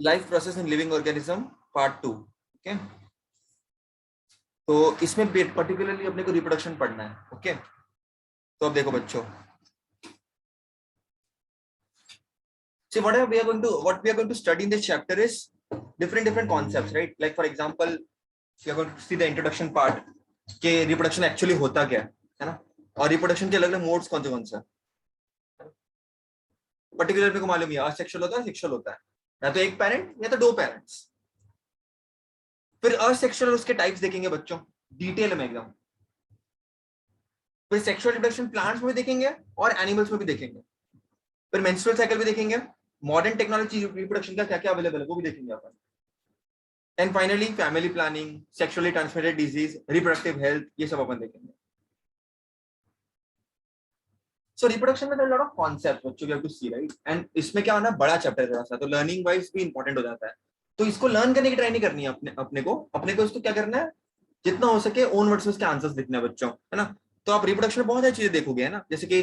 Life process in living organism part 2। Okay, तो इसमें particularly अपने को रिप्रोडक्शन पढ़ना है। ओके, तो अब देखो बच्चों, see what we are going to study in this chapter is different concepts, right? Like for example, we are going to see the introduction part कि रिप्रोडक्शन एक्चुअली होता क्या है ना, और रिप्रोडक्शन के अलग अलग मोड्स कौन से हैं। पर्टिकुलर मेरे को मालूम है असेक्सुअल होता है, सेक्सुअल होता है, या तो एक पेरेंट या तो दो पेरेंट्स। फिर असेक्सुअल उसके टाइप्स देखेंगे बच्चों डिटेल में एकदम। फिर सेक्सुअल रिप्रोडक्शन प्लांट्स में भी देखेंगे और एनिमल्स में भी देखेंगे। फिर मेंस्ट्रुअल साइकिल भी देखेंगे, मॉडर्न टेक्नोलॉजी रिप्रोडक्शन का क्या क्या अवेलेबल है वो भी देखेंगे अपन। And finally family planning, sexually transmitted disease, reproductive health, ये सब अपन देखेंगे। सो रिप्रोडक्शन में लॉट ऑफ कॉन्सेप्ट बच्चों we have to see, right? And इसमें क्या होना, बड़ा चैप्टर है थोड़ा सा, तो लर्निंग वाइज भी इंपॉर्टेंट हो जाता है। तो इसको लर्न करने की ट्राई नहीं करनी है अपने को इसको क्या करना है, जितना हो सके ओन वर्ड्स में इसके आंसर्स लिखने हैं बच्चों, है ना। तो आप रिप्रोडक्शन में बहुत सारी चीजें देखोगे, है ना, जैसे कि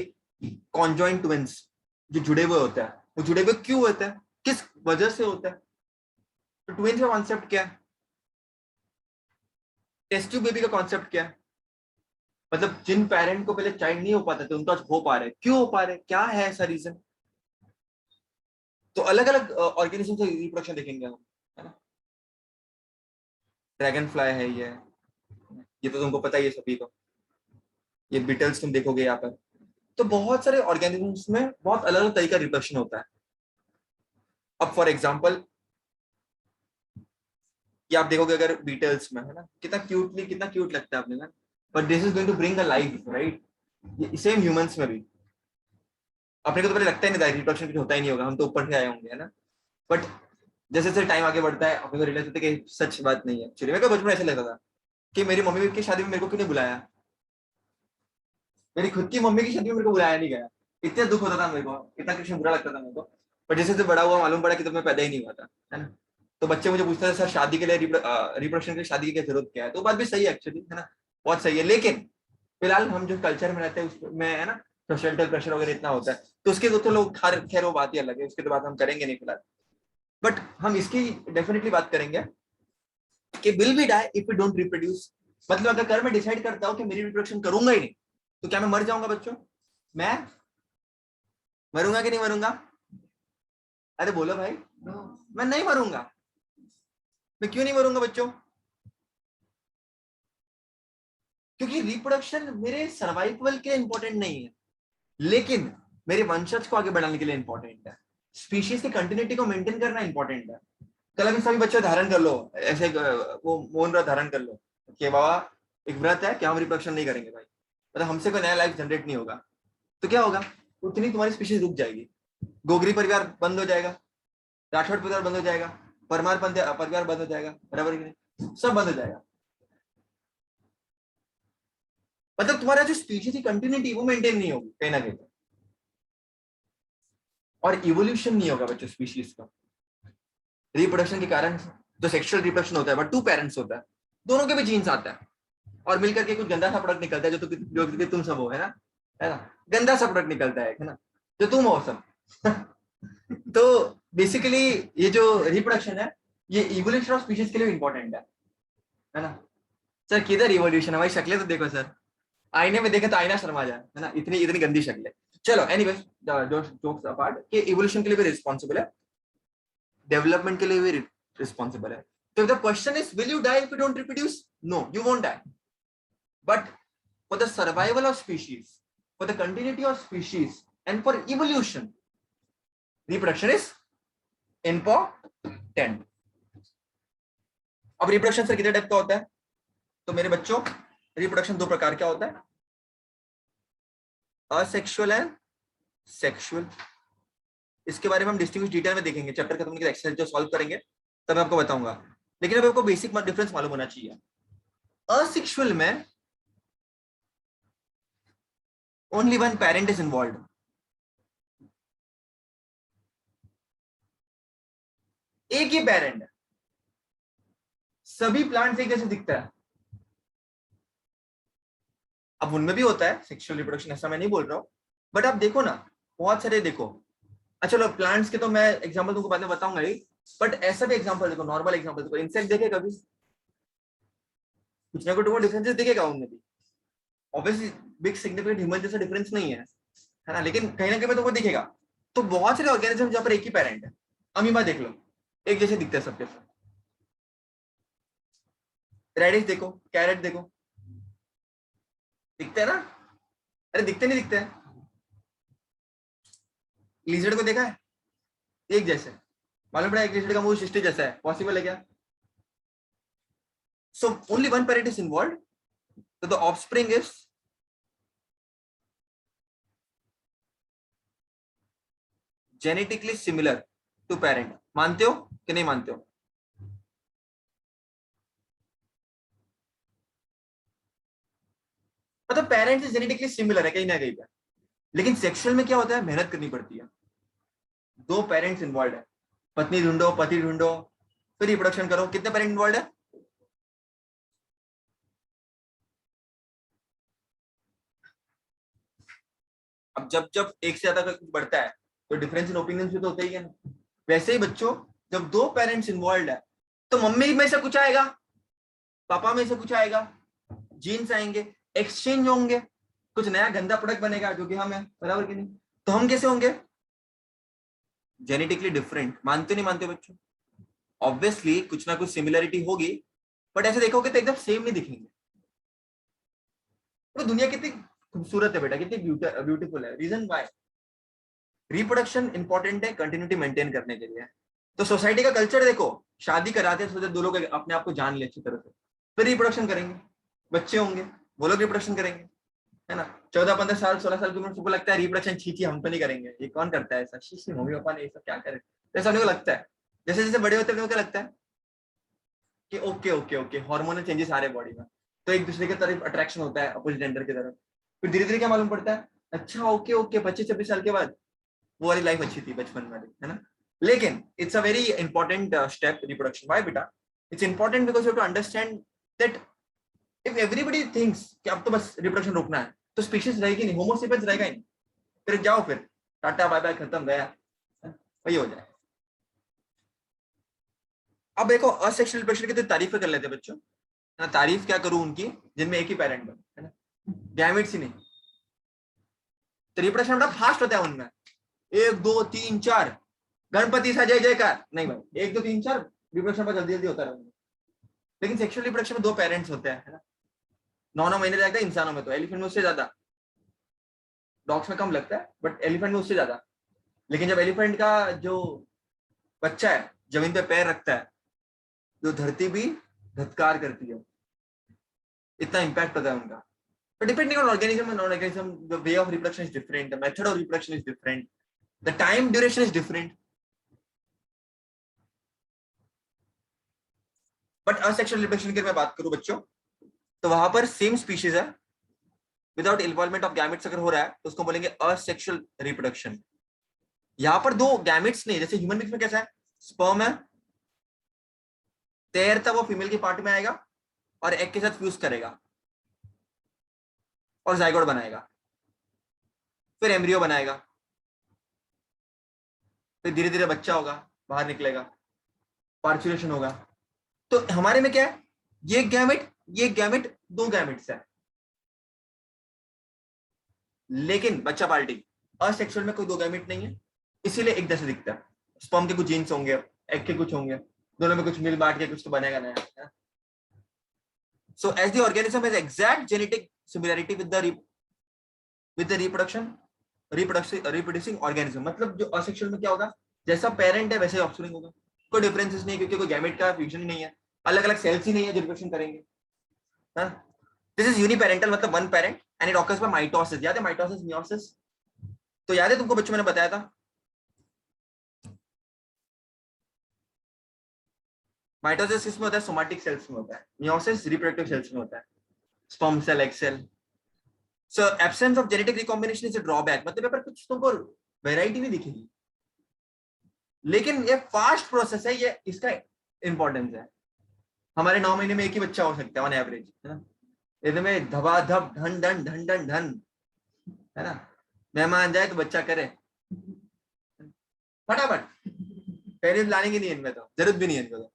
कॉन्जॉइंट ट्विंस जो जुड़े हुए होते हैं, वो जुड़े हुए क्यों होते हैं, किस वजह से होता है। तो ट्विंस का कॉन्सेप्ट क्या है, टेस्ट ट्यूब बेबी का कॉन्सेप्ट क्या है, मतलब जिन पेरेंट को पहले चाइल्ड नहीं हो पाते थे उनको आज हो पा रहे, क्यों हो पा रहे, क्या है ऐसा रीजन। तो अलग अलग ऑर्गेनिज्म से रिप्रोडक्शन देखेंगे हम, है ना। ड्रैगन फ्लाई है ये तो तुमको पता ही है सभी को। ये बीटल्स तुम देखोगे यहाँ पर। तो बहुत सारे ऑर्गेनिजम्स में बहुत अलग अलग तरीका रिप्रोडक्शन होता है। अब फॉर एग्जांपल ये आप देखोगे अगर बीटल्स में, है ना, कितना क्यूट लगता है अपने में, but this is going to bring a life, right. Same humans में भी अपने को तो पहले लगता ही नहीं था रिप्रोडक्शन कुछ होता ही नहीं होगा, हम तो ऊपर से आए होंगे, है ना। बट जैसे जैसे टाइम आगे बढ़ता है अपने को रियलाइज होता है कि सच बात नहीं है। एक्चुअली मेरे को बचपन ऐसा लगता था कि मेरी मम्मी की शादी में मेरे को क्यों नहीं बुलाया, मेरी खुद की मम्मी की शादी में मेरे को बुलाया नहीं गया। इतना दुख होता था मेरे को, इतना कृष्ण बुरा लगता था मेरे को। पर जैसे जैसे बड़ा हुआ मालूम पड़ा कि तब मैं पैदा ही नहीं हुआ था, है ना। तो बच्चे मुझे पूछते थे सर शादी के लिए रिप्रोडक्शन के लिए शादी की क्या जरूरत क्या है, तो बात भी सही है एक्चुअली, है ना, बहुत सही है। लेकिन फिलहाल हम जो कल्चर में रहते हैं उसमें, है ना, सोशल प्रेशर वगैरह इतना होता है, तो उसके तो लोग खैर वो बात ही अलग है, उसके तो बात हम करेंगे नहीं फिलहाल। बट हम इसकी डेफिनेटली बात करेंगे कि will we die if we don't reproduce. मतलब अगर मैं डिसाइड करता हूँ कि मेरी रिप्रोडक्शन करूंगा ही नहीं, तो क्या मैं मर जाऊंगा बच्चों? मैं मरूंगा कि नहीं मरूंगा? अरे बोलो भाई। मैं नहीं मरूंगा। मैं क्यों नहीं मरूंगा बच्चों? क्योंकि रिप्रोडक्शन मेरे सर्वाइवल के लिए इंपॉर्टेंट नहीं है, लेकिन मेरे वंशज को आगे बढ़ाने के लिए इंपॉर्टेंट है। स्पीशीज की कंटिन्यूटी को मेंटेन करना इंपॉर्टेंट है। कल अभी सभी बच्चे धारण कर लो, ऐसे वो मौन व्रत धारण कर लो कि बाबा एक व्रत है कि हम रिप्रोडक्शन नहीं करेंगे भाई, मतलब हमसे कोई नया लाइफ जनरेट नहीं होगा। तो क्या होगा, उतनी तुम्हारी स्पीशीज रुक जाएगी, गोगरी परिवार बंद हो जाएगा, राठौड़ परिवार बंद हो जाएगा, परमार परिवार बंद हो जाएगा, बराबर कि नहीं, सब बंद हो जाएगा। मतलब तुम्हारा जो स्पीशीज की कंटिन्यूटी वो मेंटेन नहीं होगी कहीं ना कहीं, और इवोल्यूशन नहीं होगा बच्चों स्पीशीज का। रिप्रोडक्शन के कारण जो सेक्सुअल रिप्रोडक्शन होता है, बट टू पेरेंट्स होता है, दोनों के भी जीन्स आता है, और मिलकर के कुछ गंदा सा प्रोडक्ट निकलता है जो तुम सब हो, है ना, गंदा सा प्रोडक्ट निकलता है ना, जो तुम हो सब। तो बेसिकली ये जो रिप्रोडक्शन है ये इवोल्यूशन ऑफ स्पीशीज के लिए इंपॉर्टेंट है ना। सर किधर इवोल्यूशन है भाई, शक्लें तो देखो सर, आईने में देखे तो आईना शर्मा जाए, है ना, इतनी इतनी गंदी शक्लें। चलो एनीवेज, जो जोक्स अपार्ट, कि इवोल्यूशन के लिए भी रिस्पॉन्सिबल है, डेवलपमेंट के लिए भी रिस्पॉन्सिबल है। तो the question is will you die if you don't reproduce? No, you won't die, but for the survival of species, for the continuity of species, and for evolution, reproduction is important. अब reproduction sir कितने type का होता है? तो मेरे बच्चों reproduction दो प्रकार का होता है, असेक्सुअल एंड सेक्सुअल। इसके बारे में हम डिस्टिंग्विश डिटेल में देखेंगे, चैप्टर खत्म होने के एक्सरसाइज जो सॉल्व करेंगे तब मैं आपको बताऊंगा। लेकिन अब आपको बेसिक डिफरेंस मालूम होना चाहिए। असेक्सुअल में only one parent is involve, एक ही पेरेंट है, सभी प्लांट्स एक जैसे दिखता है। अब उनमें भी होता है सेक्सुअल रिप्रोडक्शन, ऐसा मैं नहीं बोल रहा हूँ, बट आप देखो ना बहुत सारे देखो। अच्छा चलो प्लांट्स के तो मैं एग्जांपल तुमको बाद में बताऊंगा ही, बट ऐसा भी एग्जांपल देखो, नॉर्मल एग्जांपल देखो, इंसेक्ट देखे कभी, कुछ ना कुछ डिफरेंसेस दिखेगा उनमें भी, ऑब्वियसली बिग सिग्निफिकेंट ह्यूमन जैसा डिफरेंस नहीं है ना, लेकिन कहीं ना कहीं तुमको दिखेगा। तो बहुत सारे ऑर्गेनिज्म जहाँ पर एक ही पेरेंट है, अमीबा देख लो, एक जैसे दिखते हैं सबके सब, रेडिश देखो, कैरेट देखो, दिखते हैं ना, अरे दिखते नहीं दिखते हैं, लिजर्ड को देखा है, एक जैसे, मालूम पड़ा एक लिजर्ड का मुंह शिष्टी जैसा है, पॉसिबल है क्या? So only one parent is involve, तो the offspring is genetically similar to parent. मानते हो कि नहीं मानते हो? मतलब पेरेंट्स जेनेटिकली सिमिलर है कहीं ना कहीं पे, लेकिन सेक्सुअल में क्या होता है, मेहनत करनी पड़ती है, दो पेरेंट्स इन्वॉल्व है, पत्नी ढूंढो, पति ढूंढो, फिर रिप्रोडक्शन करो, कितने पेरेंट इन्वॉल्व है? अब जब जब एक से ज्यादा कुछ बढ़ता है तो डिफरेंस इन ओपिनियन भी तो होता ही है ना। वैसे ही बच्चों, जब दो पेरेंट्स इन्वॉल्व है तो मम्मी में से कुछ आएगा, पापा में से कुछ आएगा, जीन्स आएंगे, एक्सचेंज होंगे, कुछ नया गंदा प्रोडक्ट बनेगा जो कि हम है, बराबर कि नहीं? तो हम कैसे होंगे? Genetically different. मानते नहीं मानते बच्चों? ऑब्वियसली कुछ ना कुछ सिमिलरिटी होगी, बट ऐसे देखोगे तो एकदम सेम नहीं दिखेंगे। तो दुनिया कितनी खूबसूरत है बेटा, कितनी ब्यूटीफुल है। Reason why? रिप्रोडक्शन इंपॉर्टेंट है कंटिन्यूटी मेंटेन करने के लिए। तो सोसाइटी का कल्चर देखो, शादी कराते हैं सोचते दो लोग अपने आप को जान ले अच्छी तरह से, फिर रिप्रोडक्शन करेंगे, बच्चे होंगे, वो लोग रिप्रोडक्शन करेंगे, है ना। 14-15 साल 16 साल की उम्र सबको लगता है रिप्रोडक्शन छी हम तो नहीं करेंगे, ये कौन करता है ऐसा, शी मम्मी पापा ने ये सब क्या करे, ऐसा उनको लगता है। जैसे जैसे बड़े होते हैं क्या लगता है कि okay okay okay, hormonal changes आ रहे बॉडी में, तो एक दूसरे की तरफ अट्रैक्शन होता है, अपोजिट जेंडर की तरफ। फिर धीरे धीरे क्या मालूम पड़ता है, अच्छा ओके ओके, 25-26 साल के बाद वो वाली लाइफ अच्छी थी बचपन वाली, है ना। लेकिन it's a very important step reproduction. Why बेटा? It's important because you have to understand that if everybody thinks कि अब तो बस रिप्रोडक्शन रोकना है, तो स्पीशीज रहेगी नहीं, होमो सेपियंस रहेगा ही नहीं। फिर जाओ, फिर टाटा बाय बाय, खत्म, गया, वही हो जाए। अब देखो, असेक्सुअल रिप्रोडक्शन की तो तारीफें कर लेते बच्चों, है ना। तारीफ क्या करूं उनकी, जिनमें एक ही पेरेंट बने, है ना, गैमेट्स ही नहीं। तो रिप्रोडक्शन बड़ा फास्ट होता है उनमें, 1 2 3 4, गणपति सा जय जयकार नहीं भाई, 1 2 3 4 रिप्रोडक्शन पर जल्दी जल्दी होता है। लेकिन सेक्सुअल रिप्रोडक्शन में दो पेरेंट्स होते हैं, है ना। 9 9 महीने लगता है इंसानों में, तो एलिफेंट में उससे ज्यादा, डॉग्स में कम लगता है बट एलिफेंट में उससे ज्यादा। लेकिन जब एलिफेंट का जो बच्चा है जमीन पे पैर रखता है, जो धरती भी धत्कार करती है, इतना इंपैक्ट होता है उनका। But depending on organism and non-organism, the way of reproduction is different, the method of reproduction is different, the time duration is different. But asexual reproduction की मैं बात करूं बच्चों, तो वहां पर सेम स्पीशीज है, विदाउट इन्वॉल्वमेंट ऑफ गैमेट्स अगर हो रहा है तो उसको बोलेंगे असेक्सुअल रिप्रोडक्शन। यहाँ पर दो गैमेट्स नहीं, जैसे ह्यूमन बींग्स में कैसा है, स्पर्म है, तैरता वो फीमेल के पार्ट में आएगा और एग के साथ फ्यूज करेगा और जाइगोट बनाएगा, फिर एम्ब्रियो बनाएगा, फिर धीरे धीरे बच्चा होगा, बाहर निकलेगा, पार्चुलेशन होगा। तो हमारे में क्या है, ये गैमेट, ये गैमेट, दो गैमेट्स है, लेकिन बच्चा पार्टी। असेक्सुअल में कोई दो गैमेट नहीं है, इसीलिए एक जैसे दिखता है। स्पर्म के कुछ जीन्स होंगे, एग के कुछ होंगे, दोनों में कुछ मिल बांट के कुछ तो बनेगा नया। So as the organism has exact genetic similarity with the reproducing organism, मतलब जो असेक्सुअल में क्या होगा, जैसा पेरेंट है वैसे ऑफस्प्रिंग होगा, कोई डिफरेंसेस नहीं, क्योंकि कोई गैमेट का फ्यूजन ही नहीं है, अलग अलग सेल्स ही नहीं है जो रिप्रोडक्शन करेंगे। दिस इज यूनिपेरेंटल, मतलब one parent, and it occurs by mitosis. याद है माइटोसिस, मियोसिस? तो याद है तुमको बच्चों, मैंने बताया था माइटोसिस किसमें होता है, सोमैटिक सेल्स में होता है, मियोसिस रिप्रोडक्टिव सेल्स में होता है, sperm cell, egg cell. So absence of genetic recombination is a drawback, मतलब यहाँ पर कुछ तुमको वैरायटी नहीं दिखेगी, लेकिन ये फास्ट प्रोसेस है, ये इसका इंपॉर्टेंस है। हमारे 9 महीने में एक ही बच्चा हो सकता है ऑन एवरेज, है ना। इनमें धबाधब धन धन धन धन धन, है ना, मेहमान जाए तो बच्चा करे फटाफट, पेरेंट्स लाने की नहीं है इनमें, तो जरूरत भी नहीं है इनको। तो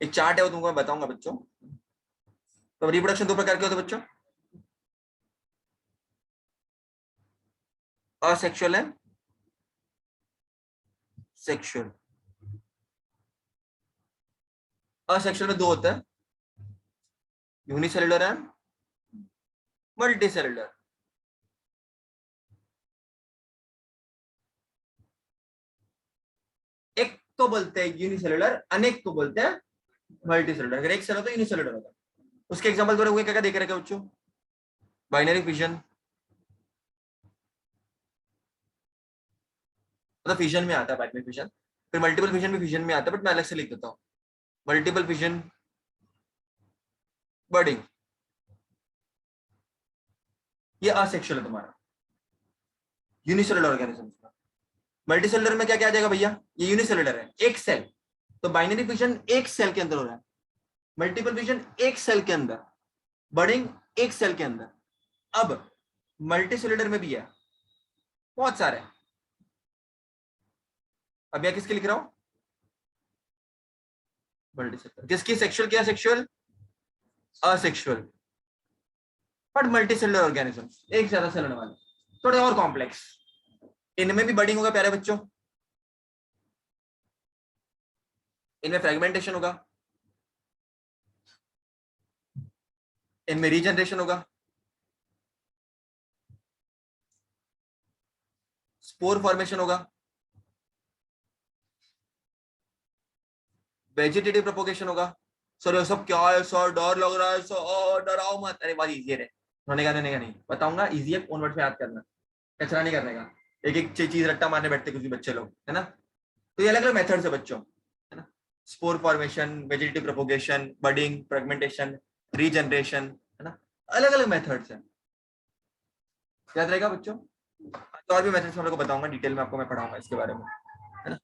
एक चार्ट है वो तुमको मैं बताऊंगा बच्चों। तो रिप्रोडक्शन दो प्रकार के होते हैं बच्चों, असेक्सुअल एंड सेक्सुअल। असेक्सुअल में दो होता है, यूनिसेलुलर एंड मल्टी सेलुलर। एक को बोलते हैं यूनिसेलुलर, अनेक को बोलते हैं मल्टी सेलुलर। अगर एक सेल हो तो यूनिसेलुलर होगा। उसके एग्जांपल थोड़े हुए, क्या क्या देख रखे बच्चों? बाइनरी फिजन, मतलब फिजन में आता है बाइनरी फिजन। फिर मल्टीपल फिजन भी फिजन में आता है, बट मैं अलग से लिख देता हूँ। मल्टीपल फिजन, बर्डिंग, ये असेक्सुअल है तुम्हारा, यूनिसेलुलर ऑर्गेनिज्म। मल्टीसेलुलर में क्या क्या आ जाएगा भैया? ये यूनिसेलुलर है, एक सेल। तो बाइनरी फिजन एक सेल के अंदर हो रहा है, मल्टीपल फिजन एक सेल के अंदर, बर्डिंग एक सेल के अंदर। अब मल्टीसेलुलर में भी है बहुत सारे। अब यह किसके लिख रहा हूं? मल्टीसेलुलर। किसकी सेक्सुअल, क्या sexual? Asexual, but multicellular organism, एक ज्यादा सेल होने वाले, थोड़े और कॉम्प्लेक्स। इनमें भी बर्डिंग होगा प्यारे बच्चों, इनमें फ्रेगमेंटेशन होगा, इनमें रीजनरेशन होगा, स्पोर फॉर्मेशन होगा, वेजिटेटिव प्रोपोगेशन होगा। सर ये सब क्या है सर, डर लग रहा है सर, डराओ मत। अरे बात इजी है, होने का नहीं बताऊंगा, इजी है, कौन वर्ड से याद करना, कचरा नहीं करने का। एक एक चीज रट्टा मारने बैठते कुछ भी बच्चे लोग, है ना। तो ये अलग अलग मेथड्स है बच्चों, है ना। Spore formation, vegetative propagation, budding, fragmentation, regeneration, है ना। अलग अलग मेथड्स है, याद रहेगा बच्चों। तो और भी मेथड्स मैं आपको बताऊंगा डिटेल में, आपको मैं पढ़ाऊंगा इसके बारे में, है ना।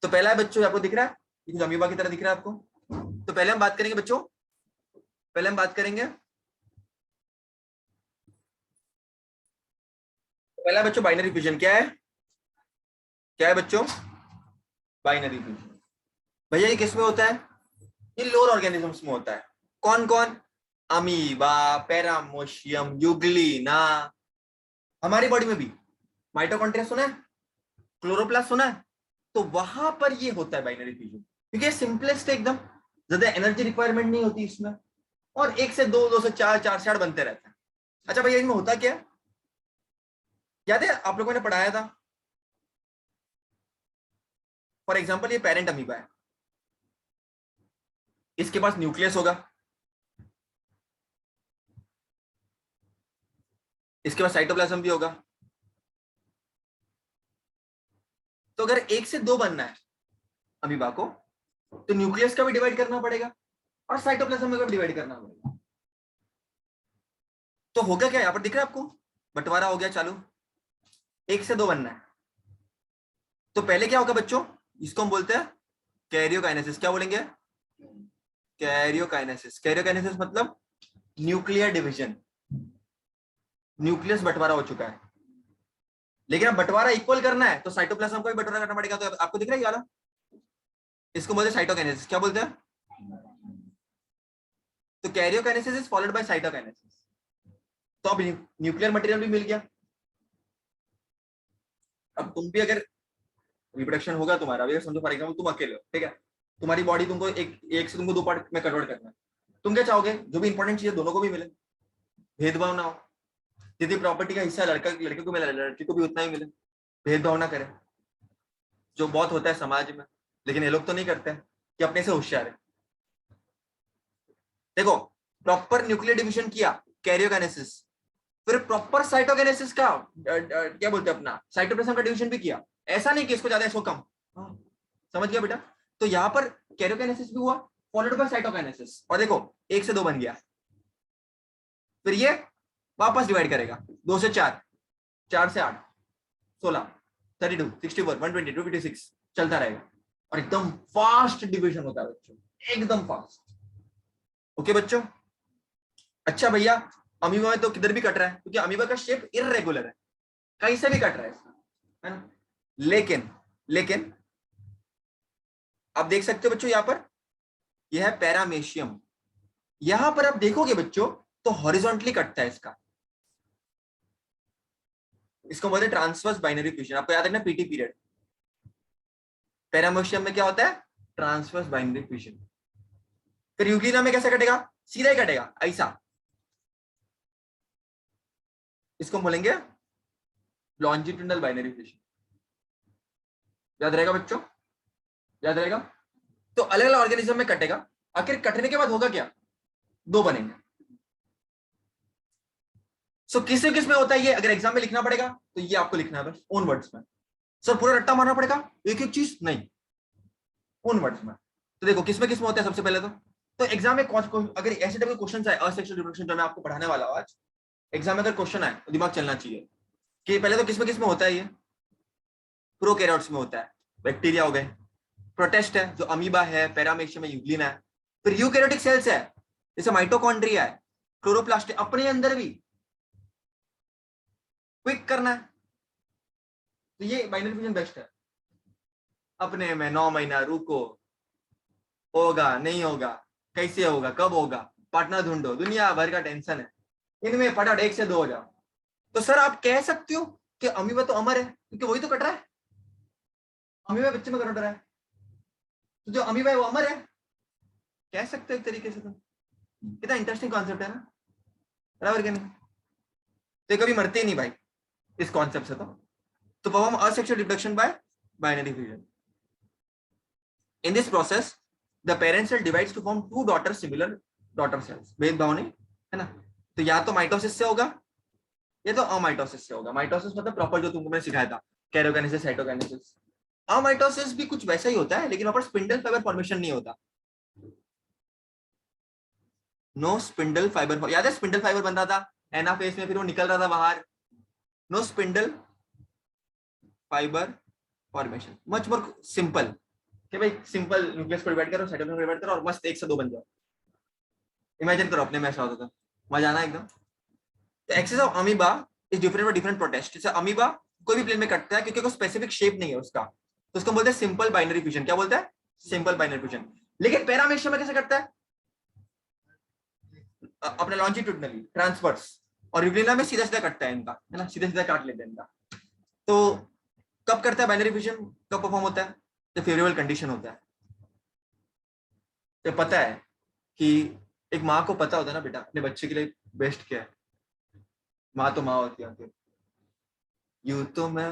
तो पहला है बच्चों, आपको दिख रहा है ये कुछ अमीबा की तरह दिख रहा है आपको। तो पहले हम बात करेंगे बच्चों, पहले हम बात करेंगे, पहला बच्चों बाइनरी फिजन क्या है? क्या है बच्चों? Binary fission. भैया ये किस में होता है? ये लोअर ऑर्गेनिजम्स में होता है। कौन कौन? Amoeba, paramecium, euglena. हमारी बॉडी में भी माइटोकॉन्ड्रिया सुना है, क्लोरोप्लास्ट सुना है, तो वहां पर ये होता है बाइनरी फिजन, क्योंकि सिंपलेस्ट है एकदम, ज्यादा एनर्जी रिक्वायरमेंट नहीं होती इसमें, और एक से दो, दो से चार, चार से आठ बनते रहते हैं। अच्छा भैया इनमें होता क्या है? याद है आप लोगों ने पढ़ाया था? फॉर एग्जाम्पल ये पेरेंट अमीबा है, इसके पास न्यूक्लियस होगा, इसके पास साइटोप्लाज्म भी होगा। तो अगर एक से दो बनना है अमीबा को, तो न्यूक्लियस का भी डिवाइड करना पड़ेगा और साइटोप्लाज्म का भी डिवाइड करना पड़ेगा। तो होगा क्या, यहां पर दिख रहा है आपको, बंटवारा हो गया चालू, एक से दो बनना है। तो पहले क्या होगा बच्चों? इसको हम बोलते हैं कैरियोकाइनेसिस। क्या बोलेंगे? कैरियोकाइनेसिस। कैरियोकाइनेसिस मतलब न्यूक्लियर डिवीजन, न्यूक्लियस बंटवारा हो चुका है। लेकिन अब बंटवारा इक्वल करना है तो साइटोप्लाज्म को भी बंटवारा करना पड़ेगा। तो आपको दिख रहा है ये वाला, इसको बोलते हैं साइटोकाइनेसिस। क्या बोलते हैं? तो karyokinesis is followed by cytokinesis. तो अब न्यूक्लियर मटेरियल भी मिल गया। अब तुम भी अगर रिप्रोडक्शन होगा तुम्हारा, अगर समझो फॉर एग्जांपल तुम अकेले हो, ठीक है, तुम्हारी बॉडी तुमको एक से तुमको दो पार्ट में कन्वर्ट करना है, तुम क्या चाहोगे? जो भी इंपॉर्टेंट चीज है दोनों को भी मिले, भेदभाव ना हो। यदि प्रॉपर्टी का हिस्सा लड़का लड़के को मिला, लड़की को भी उतना ही मिले, भेदभाव ना करें, जो बहुत होता है समाज में। लेकिन ये लोग तो नहीं करते हैं कि अपने से होशियार है। देखो, प्रॉपर न्यूक्लियर डिविजन किया, कैरियोकाइनेसिस, फिर प्रॉपर साइटोकाइनेसिस का क्या बोलते हैं अपना साइटोप्लाज्म का डिवीजन भी किया। ऐसा नहीं कि इसको ज्यादा इसको कम। हाँ, समझ गया बेटा। तो यहां पर कैरियोकाइनेसिस भी हुआ, फॉलोड बाय साइटोकाइनेसिस, और देखो एक से दो बन गया। फिर ये वापस डिवाइड करेगा, दो से चार, चार से आठ, 16, 32, 64, 120, 256, चलता रहेगा। और एकदम फास्ट डिवीजन होता है बच्चों, एकदम फास्ट। ओके बच्चों। अच्छा भैया, अमीबा में तो किधर भी कट रहा है, क्योंकि अमीबा का शेप इररेगुलर है, कहीं से भी कट रहा है। है ना। लेकिन लेकिन आप देख सकते हो बच्चों, यहां पर यह है पैरामेशियम। यहां पर आप देखोगे बच्चों तो हॉरिजॉन्टली कटता है इसका, इसको बोलते हैं ट्रांसवर्स बाइनरी फ्यूजन। आपको याद रखना पीटी पीरियड। पैरामेशियम में क्या होता है? Transverse binary fusion. फिर यूग्लिना में कैसे कटेगा? सीधा ही कटेगा ऐसा, इसको बोलेंगे लॉन्जिट्यूडनल बाइनरी फ्यूजन। याद रहेगा बच्चों? याद रहेगा? तो अलग अलग ऑर्गेनिज्म में कटेगा। आखिर कटने के बाद होगा क्या? दो बनेंगे। सो किस किस में होता है ये? अगर एग्जाम में लिखना पड़ेगा तो ये आपको लिखना है बस ओन वर्ड्स में। सर पूरा रट्टा मारना पड़ेगा एक एक चीज? नहीं, ओन वर्ड्स में। तो देखो किस में होता है सबसे पहले तो एग्जाम में अगर ऐसे टाइप के क्वेश्चन आए असेक्सुअल रिप्रोडक्शन जो मैं आपको पढ़ाने वाला हूं आज, एग्जाम में अगर क्वेश्चन आए तो दिमाग चलना चाहिए कि पहले तो किस में होता है ये? प्रोकैरियोट्स में होता है, बैक्टीरिया हो गए। प्रोटेस्ट है जो अमीबा है, पैरामेशियम है, यूग्लिना है। फिर यूकैरियोटिक सेल्स है जैसे माइटोकॉन्ड्रिया है, क्लोरोप्लास्ट है, अपने अंदर भी क्विक करना है। तो ये बाइनरी फ्यूजन बेस्ट है। अपने में 9 महीना रुको, होगा नहीं होगा, कैसे होगा, कब होगा, पार्टनर ढूंढो, दुनिया भर का टेंशन है, इनमें फटाफट 1 से 2 हो जाओ। तो सर आप कह सकते हो कि अमीबा तो अमर है क्योंकि वही तो कट रहा है, अमीबा बच्चे में कट रहा है, तो जो अमीबा है वो अमर है, कह सकते हो एक तरीके से। तो कितना इंटरेस्टिंग कॉन्सेप्ट है ना, बराबर क्या नहीं? तो कभी मरते ही नहीं भाई इस कॉन्सेप्ट से। तो perform asexual reproduction by binary fusion. In this process the parent cell divides to form two daughter similar daughter cells. भेदभाव नहीं है ना। तो या तो माइटोसिस से होगा या तो अमाइटोसिस से होगा। माइटोसिस मतलब प्रॉपर जो तुमको मैंने सिखाया था, कैरियोकाइनेसिस, साइटोकाइनेसिस। अमाइटोसिस भी कुछ वैसा ही होता है लेकिन वहां पर स्पिंडल फाइबर फॉर्मेशन नहीं होता। नो स्पिंडल फाइबर, याद है स्पिंडल फाइबर बन रहा था एनाफेज में, फिर वो निकल रहा था बाहर। No spindle fibre formation, much more simple कि भाई सिंपल न्यूक्लियस को डिवाइड करो, साइटोप्लाज्म को डिवाइड करो और मस्त 1 से 2 बन जाओ। इमेजिन करो अपने में ऐसा होता था, मजा आना एकदम। तो access of amoeba is different for different protist. जैसे अमीबा कोई भी प्लेन में कटता है क्योंकि कोई स्पेसिफिक शेप नहीं है उसका, तो उसको बोलते हैं सिंपल बाइनरी फ्यूजन। क्या बोलते हैं? Simple binary fusion. लेकिन पैरामेशियम में कैसे करता है? अपने लॉन्जिट्यूडनली ट्रांसवर्स, और यूग्लिना में सीधा सीधा कटता है इनका, है ना, सीधा सीधा काट लेते हैं इनका। तो कब करता है बाइनरी फ्यूजन, कब परफॉर्म होता है? जब फेवरेबल कंडीशन होता है। तो पता है कि एक माँ को पता होता है ना बेटा अपने बच्चे के लिए बेस्ट क्या है। माँ तो माँ होती है। यूं तो मैं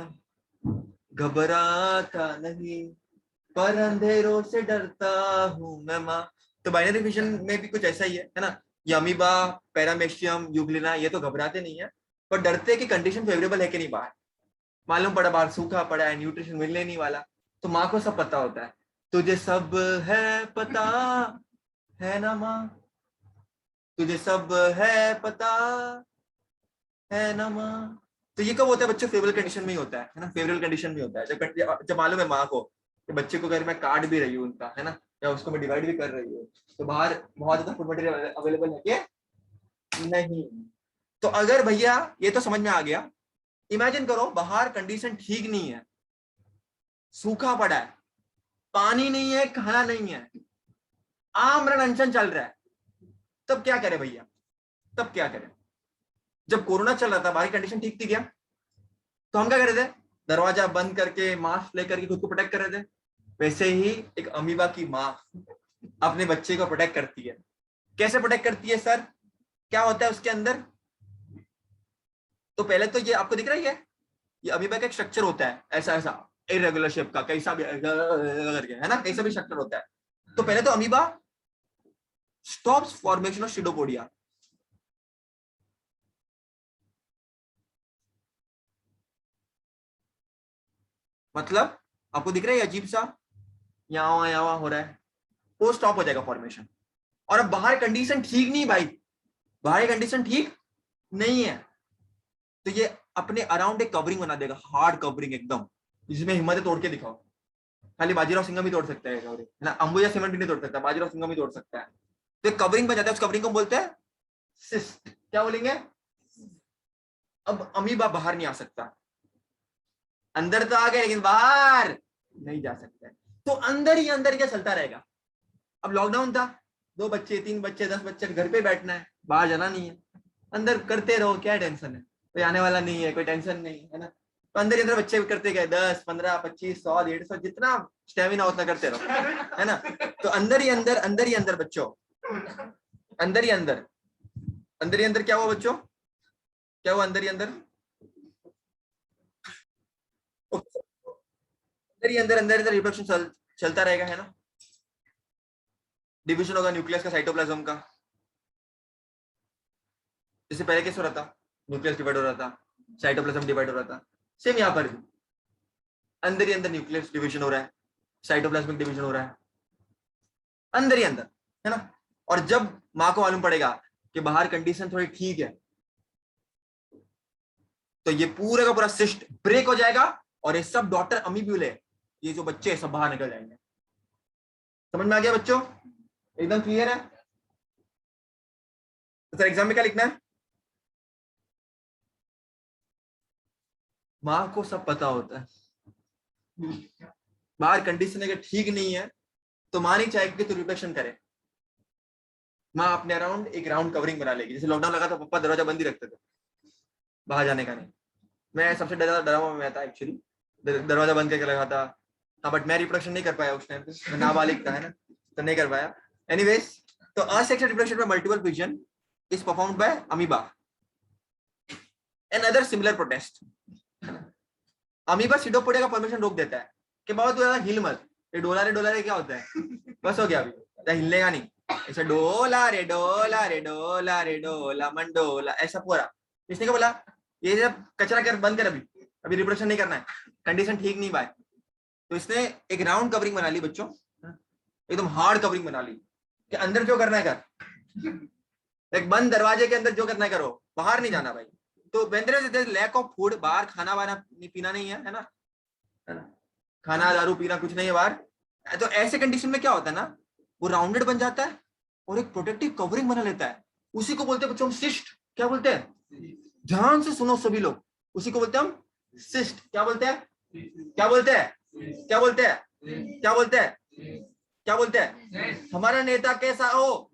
घबराता नहीं पर अंधेरों से डरता हूं मैं माँ। तो बाइनरी फिशन में भी कुछ ऐसा ही है ना। ये अमीबा, पैरामेशियम, यूग्लिना ये तो घबराते नहीं है पर डरते कि कंडीशन फेवरेबल है कि नहीं बाहर। मालूम पड़ा बाहर सूखा पड़ा है, न्यूट्रिशन मिलने नहीं वाला, तो माँ को सब पता होता है। तुझे सब है पता है ना माँ, तुझे सब है पता है ना माँ। तो ये कब होता है बच्चों? फेवरेबल कंडीशन में ही होता है ना, फेवरेबल कंडीशन में होता है जब मालूम है माँ को कि बच्चे को अगर मैं काट भी रही हूँ उनका, है ना, या उसको मैं डिवाइड भी कर रही हूँ, तो बाहर बहुत ज्यादा फूड मटेरियल अवेलेबल है क्या? नहीं। तो अगर भैया ये तो समझ में आ गया, इमेजिन करो बाहर कंडीशन ठीक नहीं है, सूखा पड़ा है, पानी नहीं है, खाना नहीं है, आमरण अनशन चल रहा है, तब क्या करे भैया? तब क्या करे? जब कोरोना चल रहा था बाहर कंडीशन ठीक थी क्या? तो हम क्या कर रहे थे? दरवाजा बंद करके मास्क लेकर के खुद को प्रोटेक्ट कर रहे थे। वैसे ही एक अमीबा की माँ अपने बच्चे को प्रोटेक्ट करती है। कैसे प्रोटेक्ट करती है सर? क्या होता है उसके अंदर? तो पहले तो ये आपको दिख रहा है, ये अमीबा का एक स्ट्रक्चर होता है ऐसा ऐसा इरेगुलर शेप का, कैसा भी करके, है ना, कैसा भी स्ट्रक्चर होता है। तो पहले तो amoeba stops formation of pseudopodia. मतलब आपको दिख रहा है अजीब सा यहाँ यहाँ हो रहा है, वो स्टॉप हो जाएगा फॉर्मेशन। और अब बाहर कंडीशन ठीक नहीं भाई, बाहर कंडीशन ठीक नहीं है, तो ये अपने अराउंड एक कवरिंग बना देगा, हार्ड कवरिंग एकदम, जिसमें हिम्मत है तोड़ के दिखाओ। खाली बाजीराव सिंघम ही तोड़ सकता है कवरिंग, है ना, अंबुजा सीमेंट भी नहीं तोड़ सकता, बाजीराव सिंघम ही तोड़ सकता है। तो एक कवरिंग बन जाता है, उस कवरिंग को बोलते हैं सिस्ट। क्या बोलेंगे? अब अमीबा बाहर नहीं आ सकता, अंदर तो आ गए लेकिन बाहर नहीं जा सकते। तो अंदर ही अंदर क्या चलता रहेगा। अब लॉकडाउन था, 2 बच्चे 3 बच्चे 10 बच्चे घर पे बैठना है, बाहर जाना नहीं है, अंदर करते रहो, क्या टेंशन है, कोई आने वाला नहीं है, कोई टेंशन नहीं है ना। तो अंदर ही अंदर बच्चे करते गए, 10 15 25 100 150, जितना स्टेमिना उतना करते रहो, है ना। तो अंदर ही अंदर, अंदर ही अंदर बच्चों, अंदर ही अंदर, अंदर ही अंदर क्या हुआ बच्चों, क्या हुआ अंदर ही अंदर, अंदर ही अंदर, अंदर अंदर रिप्रोडक्शन चलता रहेगा, है ना। डिवीजन होगा न्यूक्लियस का, साइटोप्लाज्म का। जैसे पहले कैसे हो रहा था, न्यूक्लियस डिवाइड हो रहा था, साइटोप्लाज्म डिवाइड हो रहा था, सेम यहाँ पर भी अंदर ही अंदर न्यूक्लियस डिवीजन हो रहा है, साइटोप्लाज्मिक डिवीजन हो रहा है, अंदर ही अंदर, है ना। और जब माँ को मालूम पड़ेगा कि बाहर कंडीशन थोड़ी ठीक है, तो ये पूरे का पूरा सिस्ट ब्रेक हो जाएगा और ये सब डॉटर अमीब्यूले, ये जो बच्चे सब बाहर निकल जाएंगे। समझ में आ गया बच्चों, एकदम क्लियर है। तो सर एग्जाम में क्या लिखना है, माँ को सब पता होता है, बाहर कंडीशन अगर ठीक नहीं है तो माँ नहीं चाहेगी कि तू रिप्लेक्शन करे। माँ अपने अराउंड एक राउंड कवरिंग बना लेगी। जैसे लॉकडाउन लगा था, पापा दरवाजा बंद ही रखते थे, बाहर जाने का नहीं। मैं सबसे डरा हुआ मैं था एक्चुअली, दरवाजा बंद करके लगा था। हाँ बट मैं रिप्रोडक्शन नहीं कर पाया उस टाइम पे, मैं नाबालिग था, है ना, तो नहीं कर पाया। एनीवेज, तो असेक्सुअल रिप्रोडक्शन में multiple fission is performed by amoeba and other similar protest. Amoeba pseudopodia का परमिशन रोक देता है कि बाबा तू ज्यादा हिल मत, ये डोला रे क्या होता है, बस हो गया, अभी हिलनेगा नहीं, ऐसा डोला रे डोला रे डोला रे डोला मंडोला, ऐसा पूरा। इसने क्या बोला, ये जब कचरा कर बंद कर, अभी अभी रिप्रोडक्शन नहीं करना है, कंडीशन ठीक नहीं बाय। तो इसने एक राउंड कवरिंग बना ली बच्चों, एकदम हार्ड कवरिंग बना ली कि अंदर जो करना है कर, एक बंद दरवाजे के अंदर जो करना है करो, बाहर नहीं जाना भाई। तो लैक ऑफ फूड, बाहर खाना वाना पीना नहीं है ना, है ना, खाना दारू पीना कुछ नहीं है बाहर। तो ऐसे कंडीशन में क्या होता है ना, वो राउंडेड बन जाता है और एक प्रोटेक्टिव कवरिंग बना लेता है। उसी को बोलते हैं बच्चों सिस्ट। क्या बोलते हैं, ध्यान से सुनो सभी लोग, उसी को बोलते हैं हम सिस्ट। क्या बोलते हैं, क्या बोलते हैं, क्या बोलते हैं, क्या बोलते हैं, क्या बोलते हैं। हमारा नेता कैसा हो,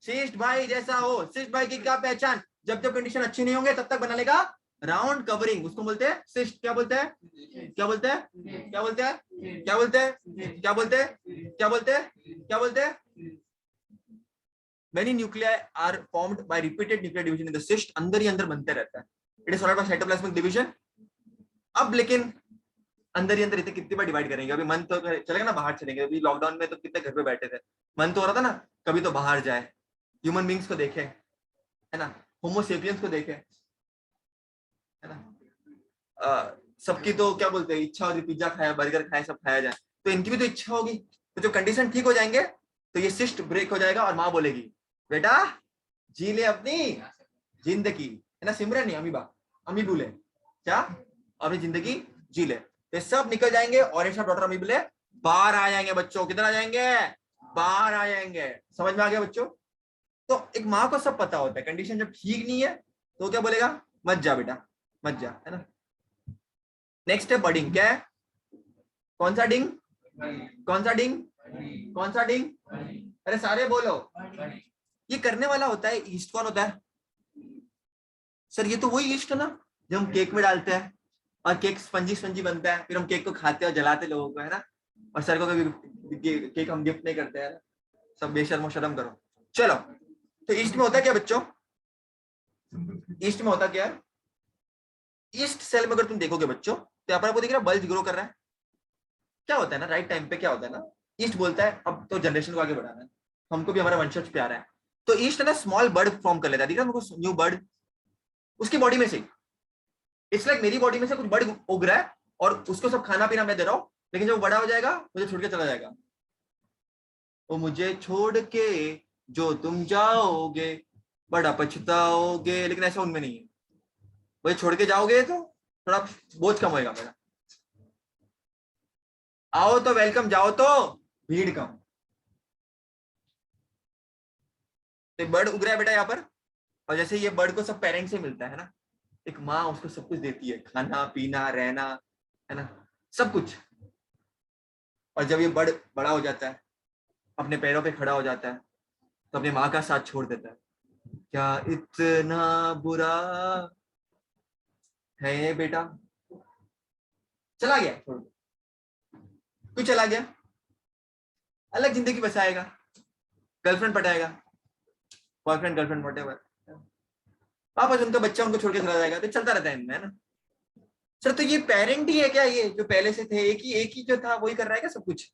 सिस्ट भाई जैसा हो। सिस्ट भाई की क्या पहचान, जब जब कंडीशन अच्छी नहीं होंगे तब तक बना लेगा राउंड कवरिंग, उसको बोलते हैं सिस्ट। क्या बोलते हैं, क्या बोलते हैं, क्या बोलते हैं, क्या बोलते हैं, क्या बोलते हैं, क्या बोलते हैं, क्या बोलते हैं। Many nuclei are formed by repeated nuclear division in the cyst, अंदर ही अंदर बनते रहता है। It is followed by cytoplasmic division। अब लेकिन अंदर ही अंदर इतने कितनी बार डिवाइड करेंगे, अभी मन तो चलेगा ना, बाहर चलेंगे। अभी लॉकडाउन में तो कितने घर पे बैठे थे, मन तो हो रहा था ना कभी तो बाहर जाए, ह्यूमन बींग्स को देखे, है ना, होमो सेपियंस को देखे, है ना। सबकी तो क्या बोलते हैं इच्छा होती, पिज्जा खाया बर्गर खाया सब खाया जाए, तो इनकी भी तो इच्छा होगी। तो जो कंडीशन ठीक हो जाएंगे तो ये सिस्ट ब्रेक हो जाएगा और माँ बोलेगी बेटा जी ले अपनी जिंदगी, है ना, सिमरन नहीं अमीबा, अमी बोले क्या, अपनी जिंदगी जी ले। तो सब निकल जाएंगे और ये सब डॉक्टर अमी बोले बाहर आ जाएंगे बच्चों। किधर आ जाएंगे, बाहर आ जाएंगे। समझ में आ गया बच्चों। तो एक माँ को सब पता होता है, कंडीशन जब ठीक नहीं है तो क्या बोलेगा, मत जा बेटा मत जा, है ना। नेक्स्ट है बडिंग। क्या है, कौन सा डिंग, कौन सा डिंग, कौन सा डिंग, अरे सारे बोलो। ये करने वाला होता है ईस्ट। कौन होता है सर, ये तो वही ईस्ट है ना जो हम केक में डालते हैं और केक स्पंजी स्पंजी बनता है, फिर हम केक को खाते हैं और जलाते लोगों को, है ना। और सर को कभी केक हम गिफ्ट नहीं करते हैं, सब बेशर्मो शर्म करो। चलो, तो ईस्ट में होता है क्या बच्चों, ईस्ट में होता क्या है, ईस्ट सेल में अगर तुम देखोगे बच्चों तो यहाँ पर आपको दिख रहा है बल्ज ग्रो कर रहा है। क्या होता है ना, राइट टाइम पे क्या होता है ना, ईस्ट बोलता है अब तो जनरेशन को आगे बढ़ाना है, हमको भी हमारा वंशज प्यारा है। तो ईस्ट है ना स्मॉल बर्ड फॉर्म कर लेता है, दिख रहा है हमको न्यू बर्ड, उसकी बॉडी में से। इट्स लाइक मेरी बॉडी में से कुछ बर्ड उग रहा है और उसको सब खाना पीना मैं दे रहा हूँ, लेकिन जब वो बड़ा हो जाएगा मुझे छोड़ के चला जाएगा। वो मुझे छोड़ के जो तुम जाओगे बड़ा पछताओगे, लेकिन ऐसा उनमें नहीं है। मुझे छोड़ के जाओगे तो थोड़ा बोझ कम होएगा मेरा, आओ तो वेलकम, जाओ तो भीड़ कम। तो बर्ड उग रहा है बेटा यहाँ पर, और जैसे ये बर्ड को सब पेरेंट से मिलता है ना, एक माँ उसको सब कुछ देती है, खाना पीना रहना, है ना, सब कुछ। और जब ये बड़ा हो जाता है, अपने पैरों पे खड़ा हो जाता है, तो अपनी माँ का साथ छोड़ देता है। क्या इतना बुरा है ये बेटा, चला गया, छोड़ दो। क्यों चला गया? अलग जिंदगी बसाएगा, गर्लफ्रेंड पटाएगा, बॉयफ्रेंड गर्लफ्रेंड व्हाटएवर, वापस उनका बच्चा उनको छोड़ के चला जाएगा, तो चलता रहता है इनमें, है ना। सर तो ये पेरेंट ही है क्या, ये जो पहले से थे एक ही जो था वही कर रहा है क्या सब कुछ?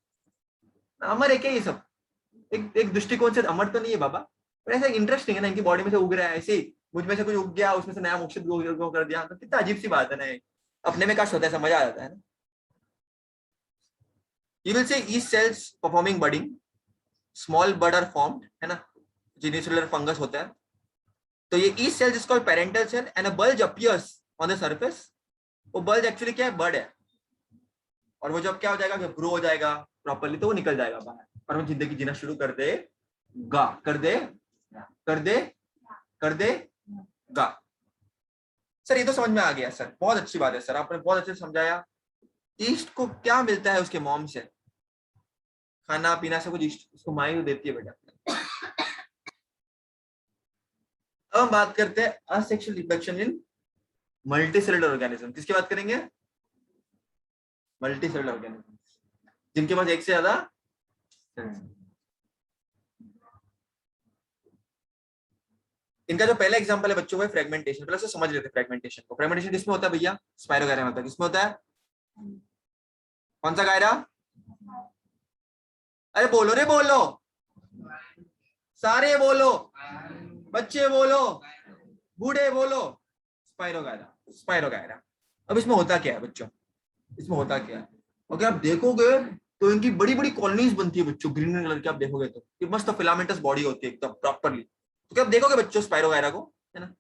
अमर है क्या ये सब? एक दृष्टिकोण से अमर तो नहीं है बाबा, पर ऐसा इंटरेस्टिंग है ना, इनकी बॉडी में से उग रहा है ऐसे ही, मुझ में से कुछ उग गया, उसमें से नया मोक्षित ग्रो कर दिया, तो कितना अजीब सी बात है ना ये। अपने में कष्ट होता है, समझ आ जाता है ना। You will say yeast cells performing budding, small bud are formed, है ना, unicellular fungus होता है। तो ये yeast cells is called parental cell and a bulge appears on the surface। वो bulge एक्चुअली क्या है, बड है, और वो जब क्या हो जाएगा, जब ग्रो हो जाएगा प्रॉपरली, तो वो निकल जाएगा बाहर, और वो जिंदगी जीना शुरू कर देगा, कर देगा। सर ये तो समझ में आ गया सर, बहुत अच्छी बात है सर, आपने बहुत अच्छे से समझाया। ईस्ट को क्या मिलता है उसके मॉम से, खाना पीना सब कुछ ईस्ट उसको माँ ही देती है बेटा। अब हम बात करते हैं asexual reproduction in multicellular organism. किसकी बात करेंगे? मल्टीसेलुलर ऑर्गेनिज्म, जिनके पास एक से ज्यादा। इनका जो पहला एग्जांपल है बच्चों में फ्रेगमेंटेशन, पहले से समझ लेते हैं फ्रेगमेंटेशन को। फ्रेगमेंटेशन किसमें होता है भैया? स्पाइरोगायरा में होता है। किसमें होता है? कौन सा गायरा? अरे बोलो रे बोलो, सारे बोलो, बच्चे बोलो, बूढ़े बोलो, स्पाइरोगायरा, स्पाइरोगायरा। अब इसमें होता क्या है बच्चों, इसमें होता क्या है? अगर आप देखोगे तो इनकी बड़ी बड़ी कॉलोनीज बनती है बच्चों, ग्रीन कलर की। आप देखोगे तो ये मस्त फिलामेंटस बॉडी होती है एकदम प्रॉपरली। तो क्या आप देखोगे बच्चों स्पाइरोगायरा को, है ना,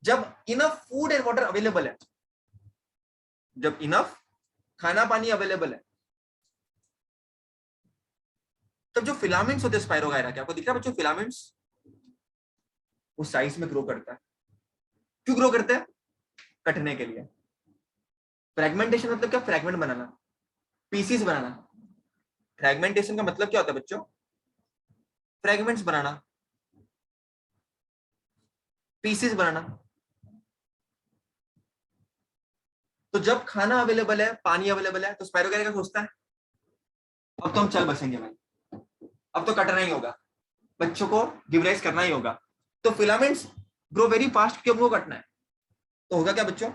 जब enough food and water available है, जब इनफ खाना पानी अवेलेबल है, तब जो फिलामेंट्स होते हैं स्पाइरोगायरा के, आपको दिख रहा है बच्चों फिलामेंट्स, वो साइज में ग्रो करता है। क्यों ग्रो करता है? कटने के लिए। फ्रेगमेंटेशन मतलब क्या? फ्रेगमेंट बनाना, पीसीस बनाना। फ्रेगमेंटेशन का मतलब क्या होता है बच्चों? फ्रेगमेंट्स बनाना, पीसेस बनाना। तो जब खाना अवेलेबल है, पानी अवेलेबल है, तो स्पाइरोगायरा क्या सोचता है, अब तो हम चल बसेंगे भाई, अब तो कटना ही होगा, बच्चों को गिव राइज करना ही होगा। तो फिलामेंट्स ग्रो वेरी फास्ट, क्यों वो कटना है। तो होगा क्या बच्चों,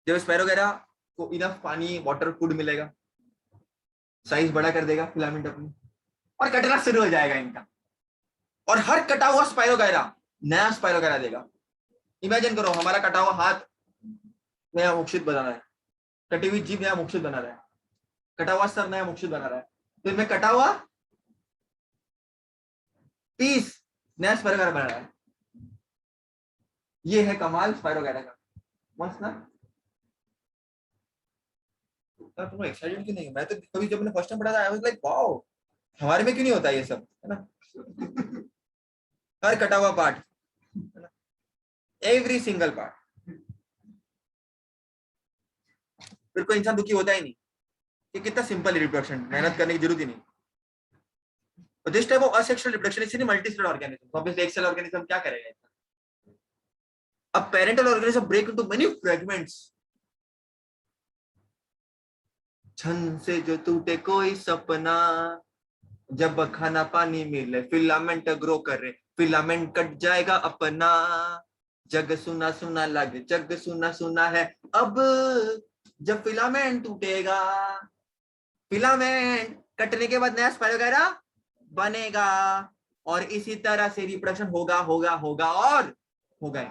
जब स्पाइरोगायरा को इनफ पानी वाटर फूड मिलेगा, साइज बड़ा कर देगा फिलामेंट अपनी, और कटना शुरू हो जाएगा इनका। और हर कटा हुआ स्पाइरोगायरा नया स्पाइरोगायरा देगा। इमेजिन करो, हमारा कटा हुआ हाथ नया मोक्षित बना रहा है, कटी हुई जीभ नया मोक्षित बना रहा है, कटा हुआ सर नया मोक्षित बना रहा है, तो इनमें कटा हुआ पीस नया स्पाइरोगायरा बना रहा है। ये है कमाल स्पाइरोगायरा का, मस्त ना। तुम एक्साइटेड क्यों नहीं? मैं तो कभी जब मैंने फर्स्ट टाइम पढ़ा था आई वाज लाइक वाओ, हमारे में क्यों नहीं होता ये सब, है ना। हर कटा हुआ पार्ट, एवरी सिंगल पार्ट, फिर कोई इंसान दुखी होता ही नहीं। कि कितना सिंपल रिप्रोडक्शन, मेहनत करने की जरूरत ही नहीं। तो this type of asexual reproduction is in multicellular organism. Obviously एक सेल ऑर्गेनिज्म क्या करेगा? अब parental organism break into many fragments. छन से जो टूटे कोई सपना, जब खाना पानी मिले फिलामेंट ग्रो करे, फिलामेंट कट जाएगा अपना, जग सुना सुना लगे, जग सुना सुना है अब, जब फिलामेंट टूटेगा, फिलामेंट कटने के बाद नया स्पाइरोगायरा बनेगा, और इसी तरह से रिप्रोडक्शन होगा होगा होगा और होगा।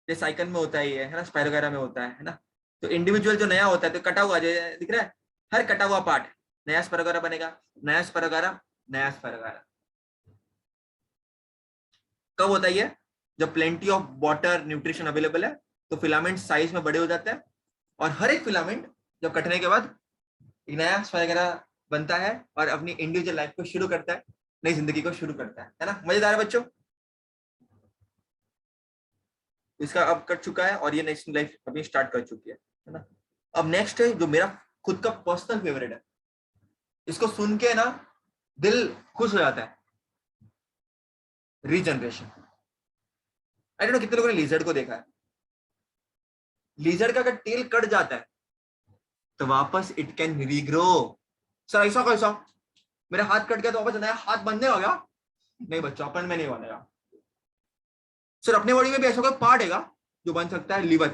ये साइकिल में होता ही है ना, स्पाइरोगायरा में होता है ना। तो इंडिविजुअल जो नया होता है, तो कटा हुआ जो दिख रहा है, हर कटा हुआ पार्ट नया स्पाइरोगायरा बनेगा, नया स्पाइरोगायरा, नया स्पाइरोगायरा। कब होता है ये? जब plenty of water nutrition available है, तो फिलामेंट साइज में बड़े हो जाते हैं, और हर एक फिलामेंट जब कटने के बाद एक नया स्पाइरोगायरा बनता है, और अपनी इंडिविजुअल लाइफ को शुरू करता है, नई जिंदगी को शुरू करता है ना। मजेदार है बच्चों। इसका अब कट चुका है और ये नेक्स्ट लाइफ अभी स्टार्ट कर चुकी है ना। अब नेक्स्ट है जो मेरा खुद का पर्सनल फेवरेट है, इसको सुन के ना दिल खुश हो जाता है, रीजनरेशन। आई डोंट नो कितने लोगों ने लिजर्ड को देखा है। लिजर्ड का अगर टेल कट जाता है तो वापस इट कैन रीग्रो। सर ऐसा कैसा, मेरा हाथ कट गया तो वापस नया हाथ बनने हो गया? नहीं बच्चा, अपन में नहीं बनेगा। सर अपने बॉडी में भी ऐसा कोई पार्ट है जो बन सकता है? लिवर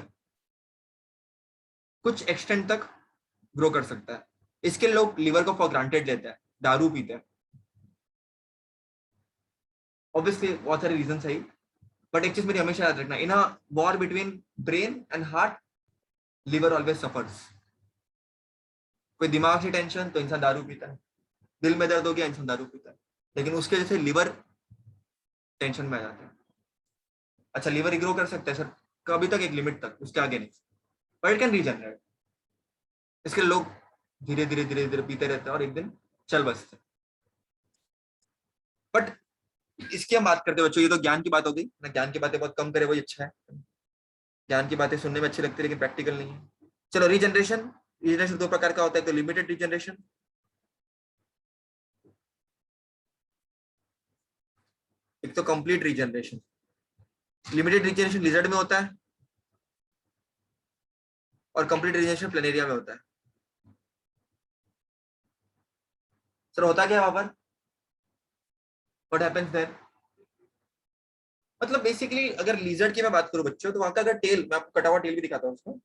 कुछ एक्सटेंट तक ग्रो कर सकता है। इसके लोग लिवर को फॉर ग्रांटेड लेते हैं, दारू पीते हैं। ऑब्वियसली बहुत सारे रीजन सही, बट एक चीज मेरी हमेशा याद रखना, in a war between brain and heart, liver always suffers. कोई दिमाग से टेंशन तो इंसान दारू पीता है, दिल में दर्द हो गया इंसान दारू पीता है, लेकिन उसके जैसे लिवर टेंशन में आ जाता है। अच्छा लिवर रिग्रो कर सकता है सर, कभी तक एक लिमिट तक, उसके आगे नहीं, बट इट कैन रीजनरेट। इसके लोग धीरे धीरे धीरे धीरे पीते रहते हैं और एक दिन चल बसते। बट इसकी हम बात करते हैं बच्चों, ये तो ज्ञान की बात हो गई ना, ज्ञान की बातें बहुत कम करे वही अच्छा है। ज्ञान की बातें सुनने में अच्छी लगती है लेकिन प्रैक्टिकल नहीं है। चलो रीजनरेशन, रीजनरेशन दो प्रकार का होता है, तो लिमिटेड रीजनरेशन, एक तो complete regeneration. Limited regeneration lizard में होता है और कंप्लीट रीजनरेशन प्लेनेरिया में होता है। सर होता क्या है वहां पर, व्हाट हैपेंस देयर? मतलब बेसिकली अगर लिजर्ड की मैं बात करूं बच्चों, तो वहां का अगर टेल, मैं आपको कटा हुआ टेल भी दिखाता हूं उसको,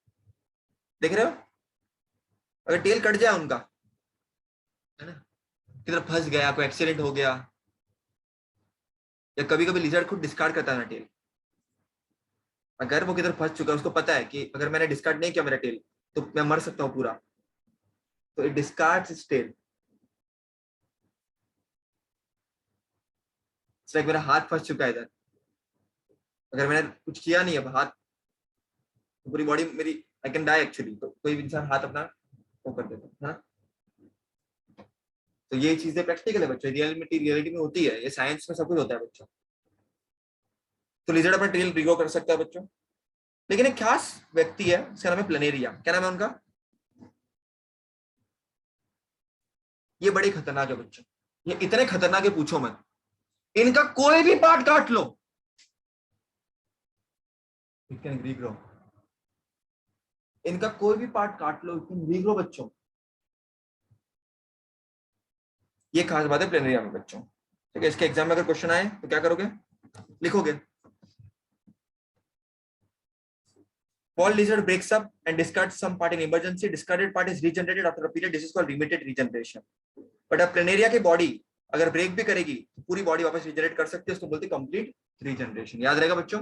देख रहे हो? अगर टेल कट जाए उनका, है ना, किधर फंस गया, कोई एक्सीडेंट हो गया, या कभी कभी लिजर्ड खुद डिस्कार्ड करता है ना टेल। अगर वो किधर फंस चुका है, उसको पता है कि अगर मैंने डिस्कार्ड नहीं किया मेरा टेल तो मैं मर सकता हूँ पूरा, तो इट डिस्कार्ड्स इट्स टेल। लाइक मेरा हाथ फंस चुका है इधर, अगर मैंने कुछ किया नहीं, अब हाथ, तो पूरी बॉडी मेरी, आई कैन डाई एक्चुअली। तो कोई भी इंसान हाथ अपना वो कर देता है ना। तो ये चीजें प्रैक्टिकल है बच्चों, रियलिटी में होती है, ये साइंस में सब कुछ होता है बच्चों। तो लिजर्ड अपना टेल रिग्रो कर सकता है बच्चों, लेकिन एक खास व्यक्ति है, उसका नाम है प्लेनेरिया। क्या नाम है उनका? ये बड़े खतरनाक है बच्चों, ये इतने खतरनाक है पूछो मत। इनका कोई भी पार्ट काट लो, इट कैन रीग्रो। इनका कोई भी पार्ट काट लो, इट कैन रीग्रो बच्चों। ये खास बात है प्लेनेरिया में बच्चों। ठीक है, इसके एग्जाम में अगर क्वेश्चन आए तो क्या करोगे, लिखोगे Ball lizard breaks up and discards some part in emergency. Discarded part is regenerated after a period. This is called limited regeneration. But अब प्लेनेरिया की बॉडी अगर ब्रेक भी करेगी तो पूरी बॉडी वापस रिजनरेट कर सकती है, उसको बोलते हैं कंप्लीट रीजनरेशन। याद रहेगा बच्चों?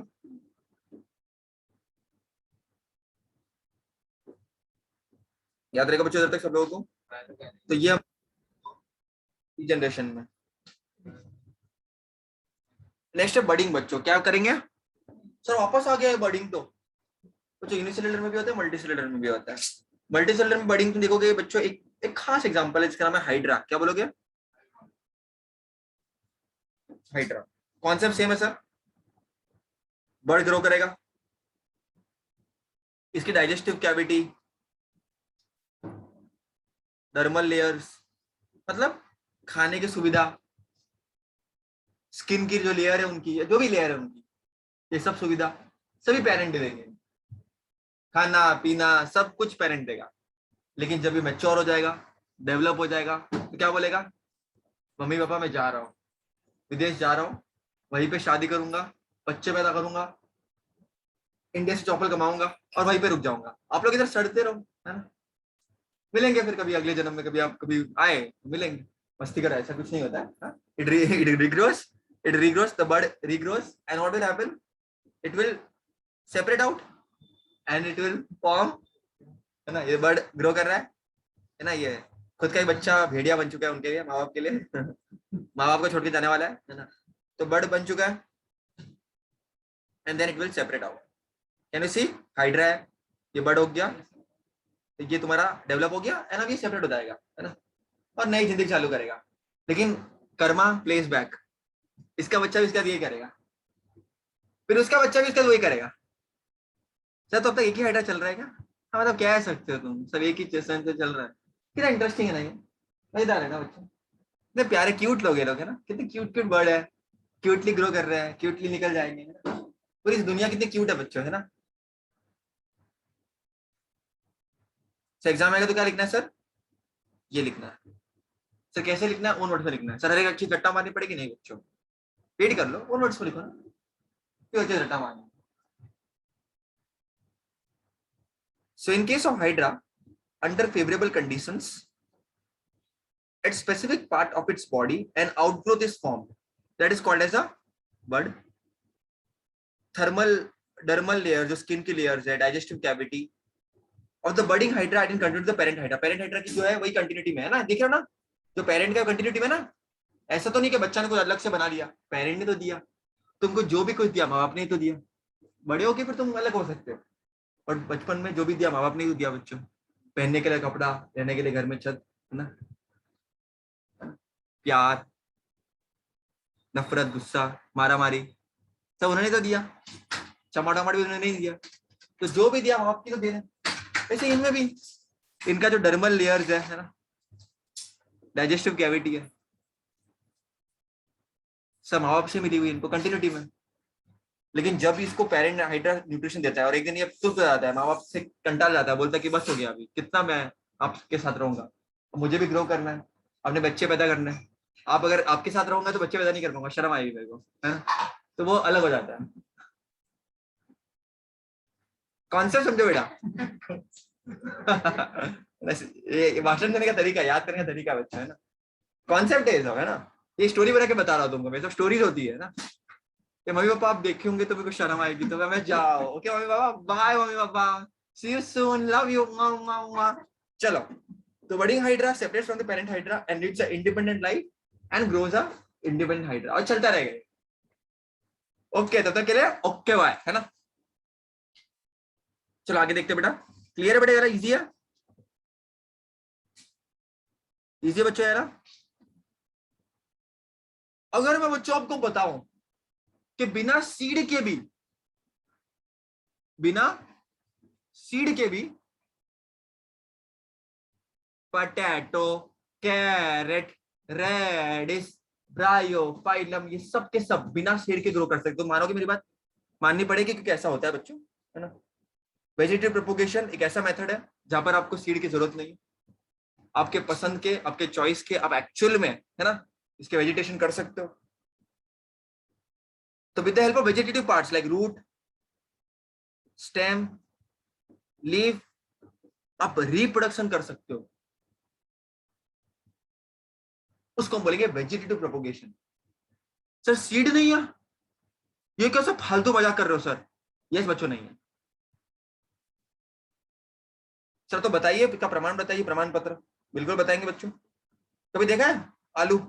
याद रहेगा बच्चों जब तक सब लोगों को? तो ये रीजनरेशन में। नेक्स्ट है बडिंग बच्चों, क्या करेंगे? सर वापस आ गया है बडिंग तो बच्चों, यूनिसेलुलर में भी होता है, मल्टीसेलुलर में भी होता है। मल्टीसेलुलर में बडिंग तुम देखोगे बच्चों, एक खास एग्जांपल है जिसका नाम है हाइड्रा। क्या बोलोगे? हाइड्रा। कॉन्सेप्ट सेम है सर, बर्ड ग्रो करेगा, इसकी डाइजेस्टिव कैविटी, डर्मल लेयर्स, मतलब खाने की सुविधा, स्किन की जो लेयर है उनकी, जो भी लेयर है उनकी, ये सब सुविधा सभी पेरेंट देंगे। खाना पीना सब कुछ पेरेंट देगा। लेकिन जब ये मैच्योर हो जाएगा, डेवलप हो जाएगा, तो क्या बोलेगा? मम्मी पापा मैं जा रहा हूँ, विदेश जा रहा हूँ, वहीं पे शादी करूंगा, बच्चे पैदा करूंगा, इंडिया से चौपल कमाऊंगा और वहीं पे रुक जाऊंगा। आप लोग इधर सड़ते रहो, है ना? मिलेंगे फिर कभी अगले जन्म में, कभी आप कभी आए तो मिलेंगे, मस्ती करो, ऐसा कुछ नहीं होता है। It regrows, the bud regrows, and what will happen? It will separate out and it will form, है ना? ये बर्ड ग्रो कर रहा है ना? ये खुद का ही बच्चा भेड़िया बन चुका है उनके लिए, माँ बाप के लिए माँ बाप को छोड़ के जाने वाला है ना? तो बर्ड बन चुका है and then it will separate out. Can you see? Hydra है, ये बर्ड हो गया, तो ये तुम्हारा डेवलप हो गया एंड अब ये सेपरेट हो जाएगा, है ना? और नई जिंदगी चालू करेगा। लेकिन कर्मा प्लेस बैक, इसका बच्चा भी इसका यही करेगा, फिर उसका बच्चा भी इसका वही करेगा, सर तो अब तक एक ही हाइड्रा चल रहा है क्या? हाँ मतलब कह सकते हो तुम, सब एक ही सेंस से चल रहा है। कितना इंटरेस्टिंग है ना ये, मजेदार है ना बच्चे, कितने प्यारे क्यूट लोग ये लोग है ना, कितने क्यूट क्यूट बर्ड है, क्यूटली ग्रो कर रहे हैं, क्यूटली निकल जाएंगे। पूरी इस दुनिया कितनी क्यूट है बच्चों, है ना। सर एग्जाम आएगा तो क्या लिखना है सर? ये लिखना है सर। कैसे लिखना है? ओन वर्ड्स में लिखना है सर। हर एक अच्छी रट्टा मारनी पड़ेगी नहीं बच्चों, रीड कर लो, ओन वर्ड्स में लिखो ना, क्यों अच्छे रट्टा मारनी। So in case of Hydra, under favorable conditions, at specific part of its body, an outgrowth is formed. That is called as a bud. Thermal dermal layer, जो skin की layers है, digestive cavity of the budding Hydra in continuity to the parent Hydra. Parent Hydra की जो है वही continuity में है ना, देख रहे हो ना, जो parent का continuity में ना। ऐसा तो नहीं कि बच्चा ने कुछ अलग से बना लिया, पेरेंट ने तो दिया तुमको, जो भी कुछ दिया माँ बाप ने तो दिया। बड़े होके फिर तुम अलग हो सकते हो, और बचपन में जो भी दिया माँ बाप ने तो दिया बच्चों, पहनने के लिए कपड़ा, रहने के लिए घर में छत, है ना, प्यार, नफरत, गुस्सा, मारा मारी, सब उन्होंने तो दिया। चमाटामाट भी उन्होंने नहीं दिया, तो जो भी दिया माँ बाप की तो दे रहे। वैसे इनमें भी इनका जो डर्मल लेयर्स है ना, डाइजेस्टिव कैविटी है, सब माँ बाप से मिली हुई इनको कंटिन्यूटी में। लेकिन जब इसको पेरेंट हाइड्रा न्यूट्रिशन देता है और एक दिन ये सुस्त हो जाता है, माँ बाप से कंटाल जाता है, बोलता है कि बस हो गया, अभी कितना मैं आपके साथ रहूंगा, मुझे भी ग्रो करना है, अपने बच्चे पैदा करने हैं। आप अगर आपके साथ रहूंगा तो बच्चे पैदा नहीं कर पाऊंगा, शर्म आएगी मेरे को, है ना। तो वो अलग हो जाता है। कॉन्सेप्ट समझो बेटा। ये भाषण देने का तरीका, याद करने का तरीका बच्चा, है ना। कॉन्सेप्ट है सब, है ना। ये स्टोरी बना के बता रहा हूँ तुमको, मैं सब स्टोरीज होती है ना, कि मम्मी पापा आप देखे होंगे तो मेरे को शर्म आएगी, तो मैं जाओ, okay mummy papa, bye mummy papa, see you soon, love you, चलो। तो budding hydra separates from the parent hydra and leads a independent life and grows a independent hydra, और चलता रहेगा। ओके तब तक के लिए ओके बाय, है ना। चलो आगे देखते बेटा। क्लियर है बेटा, जरा इजी है, इजी बच्चों यार। अगर मैं बच्चों आपको बताऊं कि बिना सीड के भी, बिना सीड के भी पटेटो, कैरेट, रेडिस, ब्रायोफाइलम, ये सब के सब बिना सीड के ग्रो कर सकते हो। मानोगे मेरी बात? माननी पड़ेगी, क्योंकि ऐसा होता है बच्चों, है ना। वेजिटेटिव प्रोपोगेशन एक ऐसा मेथड है जहां पर आपको सीड की जरूरत नहीं है, आपके पसंद के, आपके चॉइस के, आप एक्चुअल में, है ना, इसके वेजिटेशन कर सकते हो। तो with the help of vegetative parts like root, stem, leaf, आप रिप्रोडक्शन कर सकते हो। उसको हम बोलेंगे वेजिटेटिव प्रोपोगेशन। सर सीड नहीं है, ये कैसा फालतू मजाक कर रहे हो सर? यस बच्चों, नहीं है सर। तो बताइए, इसका प्रमाण बताइए, प्रमाण पत्र। बिल्कुल बताएंगे बच्चों। कभी देखा है आलू?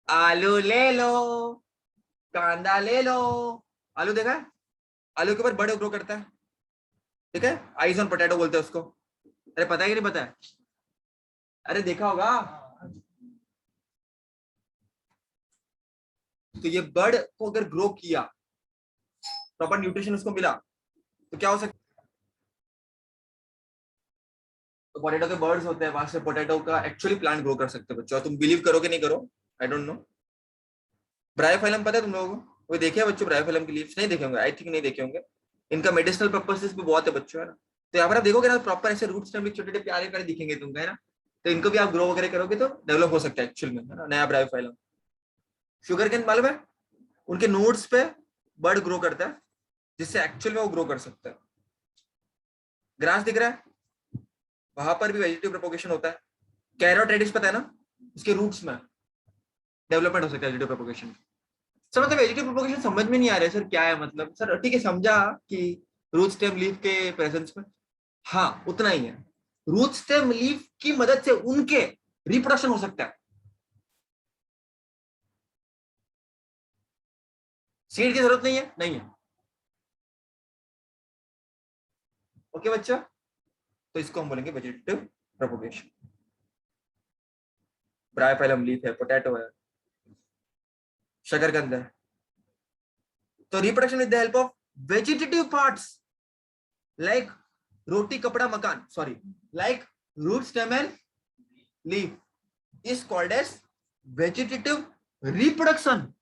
आलू ले लो, कांदा ले लो, आलू देखा है? आलू के ऊपर बड़े ग्रो करता है, ठीक है, आइज ऑन पोटैटो बोलते हैं उसको। अरे पता है कि नहीं पता है? अरे देखा होगा। तो ये बर्ड को अगर ग्रो किया, प्रॉपर न्यूट्रिशन उसको मिला, तो क्या हो सकता है? तो पोटैटो के बर्ड्स होते हैं, वहां से पोटैटो का एक्चुअली प्लांट ग्रो कर सकते हो बच्चों। तुम बिलीव करोगे नहीं करो, आई डोंट नो। ब्रायोफाइलम पता है तुम लोगों को? कोई देखे बच्चों ब्रायोफाइलम की लीव्स? नहीं देखे होंगे, आई थिंक नहीं देखे होंगे। इनका मेडिसिनल पर्पसेस भी बहुत है बच्चों, है ना। तो यहाँ पर आप देखोगे ना, प्रॉपर ऐसे रूट्स में भी छोटे छोटे प्यारे प्यारे दिखेंगे तुमको, है ना। तो इनको भी आप ग्रो वगैरह करोगे तो डेवलप हो सकता है एक्चुअल में, है ना, नया ब्रायोफाइलम। शुगर केन मालूम है, उनके नोड्स पे बर्ड ग्रो करता है, जिससे एक्चुअल में वो ग्रो कर सकता है। ग्रास दिख रहा है, वहां पर भी वेजिटेटिव प्रोपोगेशन होता है। कैरोट रेडिश पता है ना, उसके रूट्स में डेवलपमेंट हो सकता है वेजिटेटिव प्रोपोगेशन। सर मतलब वेजिटेटिव प्रोपोगेशन समझ में नहीं आ रहा है सर, क्या है मतलब? सर ठीक है, समझा कि रूट स्टेम लीफ के प्रेजेंस में, हाँ उतना ही है। रूट स्टेम लीफ की मदद से उनके रिप्रोडक्शन हो सकता है, सीड की जरूरत नहीं है, नहीं है। ओके बच्चा, तो इसको हम बोलेंगे वेजिटेटिव प्रोपोगेशन। ब्रायोफाइलम लीफ है, पोटैटो है, शकरकंद है। तो reproduction with the help of vegetative parts, like roti kapda makaan, sorry, like root stem and leaf is called as vegetative reproduction.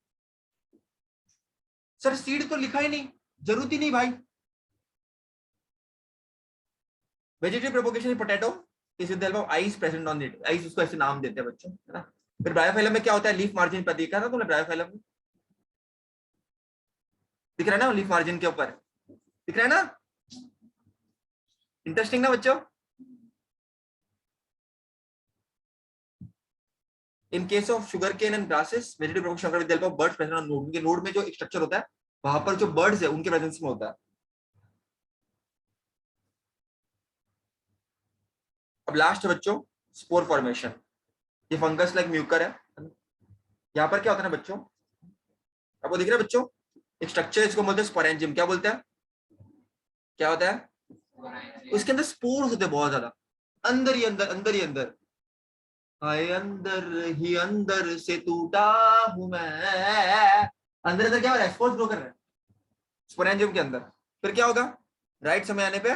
Sir seed तो लिखा ही नहीं, जरूरत ही नहीं भाई। Vegetative propagation potato is with the help of eyes present on it, eyes उसको ऐसे नाम देते हैं बच्चों, है ना। फिर ब्रायोफाइलम में क्या होता है, लीफ मार्जिन पर देखा था तुमने, ब्रायोफाइलम में दिख रहा है ना, लीफ मार्जिन के ऊपर दिख रहा है ना, इंटरेस्टिंग ना बच्चों। In case of sugar cane and grasses vegetative propagation with the help of buds present on node, उनके नोड में जो स्ट्रक्चर होता है वहां पर जो बर्ड्स है उनके प्रेजेंस में होता है। अब लास्ट है बच्चों स्पोर फॉर्मेशन। ये फंगस लाइक म्यूकर है, यहाँ पर क्या होता है ना बच्चों, आपको दिख रहा है बच्चों, एक स्ट्रक्चर इसको बोलते हैं स्पोरेंजियम, क्या बोलते हैं, क्या होता है, उसके अंदर स्पोर्स होते हैं बहुत ज्यादा, अंदर ही अंदर, अंदर ही अंदर, हाय अंदर ही अंदर से टूटा हूं मैं, अंदर अंदर क्या हो रहा है, स्पोर्स ग्रो कर रहे हैं स्पोरेंजियम के अंदर। फिर क्या होगा, राइट समय आने पे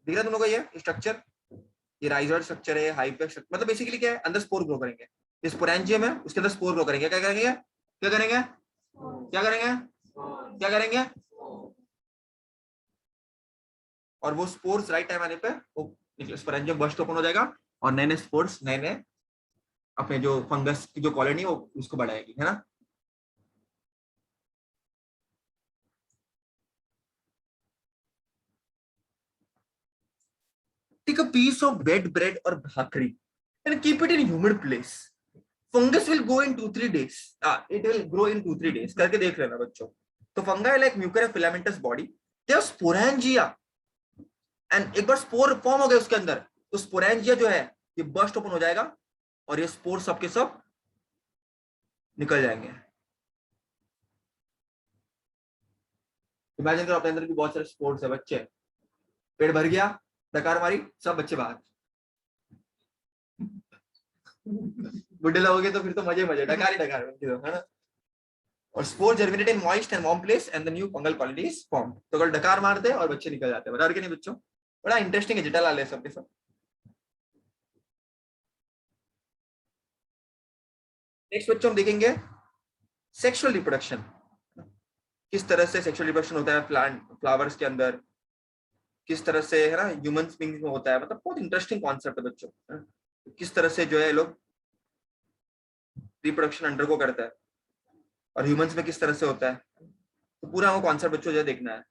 दिख रहा है तुम लोगों को ये स्ट्रक्चर, ये राइजोइड स्ट्रक्चर है, हाइपर स्ट्रक्चर, मतलब बेसिकली क्या है, अंदर स्पोर ग्रो करेंगे, ये स्पोरेंजियम है उसके अंदर स्पोर ग्रो करेंगे, क्या करेंगे, क्या करेंगे, क्या करेंगे, क्या करेंगे, और वो स्पोर्स राइट टाइम आने पे वो स्पोरेंजियम बर्स्ट ओपन हो जाएगा और नए नए स्पोर्स, नए नए अपने जो फंगस की जो कॉलोनी है वो उसको बढ़ाएगी, है ना। Take a piece of bed bread और bhakri and keep it in humid place. Fungus will go in 2-3 days. It will grow in 2-3 days. करके देख लेना बच्चों। तो fungi like mucor filamentous body, they have sporangia, and एक बार spore form हो गए उसके अंदर, तो स्पोरेंजिया जो है ये बर्स्ट ओपन हो जाएगा और ये स्पोर सबके सब निकल जाएंगे। इमेजिन करो अपने अंदर भी बहुत सारे स्पोर्स है बच्चे, पेट भर गया, डकार मारी, सब बच्चे बाहर, बुढ़े लगोगे तो फिर तो मजे मजे, डकार ही डकार, है ना। और spore germinate in moist and warm place and the new fungal colony is formed. तो अगर डकार मारते हैं और बच्चे निकल जाते हैं, बराबर के नहीं बच्चों, बड़ा इंटरेस्टिंग है, जिटा लाल है सब के सब। नेक्स्ट बच्चों हम देखेंगे सेक्सुअल रिप्रोडक्शन, किस तरह से सेक्सुअल रिप्रोडक्शन होता है प्लांट फ्लावर्स के अंदर, किस तरह से, है ना, ह्यूमन बीइंग्स में होता है, मतलब बहुत इंटरेस्टिंग कॉन्सेप्ट है बच्चों, है ना? किस तरह से जो है लोग रिप्रोडक्शन अंडरगो करता है और ह्यूमंस में किस तरह से होता है, तो पूरा वो कॉन्सेप्ट बच्चों जो देखना है।